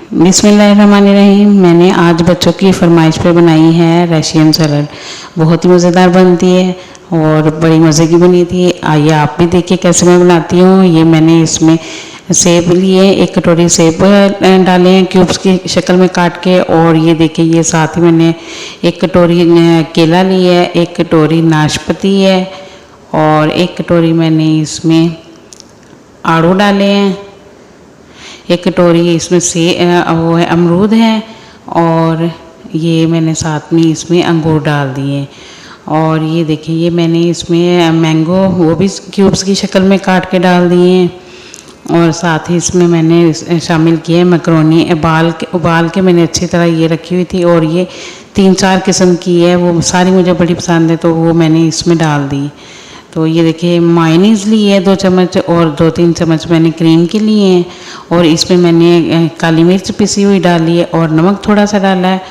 बिस्मिल्लाहिर्रहमानिर्रहीम। मैंने आज बच्चों की फरमाइश पे बनाई है रशियन सलाद। बहुत ही मज़ेदार बनती है और बड़ी मज़े की बनी थी। आइए आप भी देखिए कैसे मैं बनाती हूँ। ये मैंने इसमें सेब लिए, एक कटोरी सेब डाले हैं क्यूब्स की शक्ल में काट के। और ये देखिए ये साथ ही मैंने एक कटोरी केला ली है, एक कटोरी नाशपाती है और एक कटोरी मैंने इसमें आड़ू डाले हैं, एक कटोरी इसमें से वो है अमरूद है और ये मैंने साथ में इसमें अंगूर डाल दिए। और ये देखिए ये मैंने इसमें मैंगो वो भी क्यूब्स की शक्ल में काट के डाल दिए हैं। और साथ ही इसमें मैंने शामिल किए मैकरोनी उबाल के मैंने अच्छी तरह ये रखी हुई थी। और ये 3-4 किस्म की है, वो सारी मुझे बड़ी पसंद है तो वो मैंने इसमें डाल दी। तो ये देखिए मायोनीज़ ली है 2 चम्मच और 2-3 चम्मच मैंने क्रीम के लिए हैं। और इसमें मैंने काली मिर्च पिसी हुई डाली है और नमक थोड़ा सा डाला है।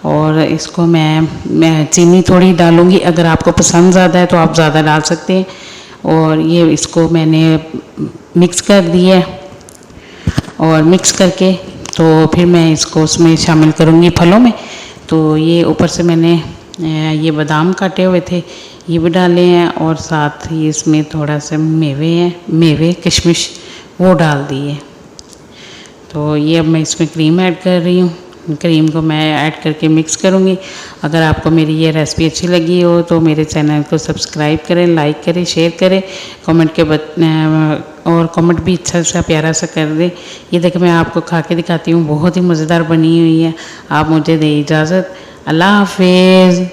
और इसको मैं चीनी थोड़ी डालूँगी, अगर आपको पसंद ज़्यादा है तो आप ज़्यादा डाल सकते हैं। और ये इसको मैंने मिक्स कर दिया है और मिक्स करके तो फिर मैं इसको उसमें शामिल करूँगी फलों में। तो ये ऊपर से मैंने ये बादाम काटे हुए थे ये भी डाले हैं और साथ ही इसमें थोड़ा सा मेवे किशमिश वो डाल दिए। तो ये अब मैं इसमें क्रीम ऐड कर रही हूँ। क्रीम को मैं ऐड करके मिक्स करूँगी। अगर आपको मेरी ये रेसिपी अच्छी लगी हो तो मेरे चैनल को सब्सक्राइब करें, लाइक करें, शेयर करें, और कमेंट भी अच्छा सा प्यारा सा कर दें। ये देखिए मैं आपको खा के दिखाती हूँ, बहुत ही मज़ेदार बनी हुई है। आप मुझे दें इजाज़त। अल्लाह हाफिज़।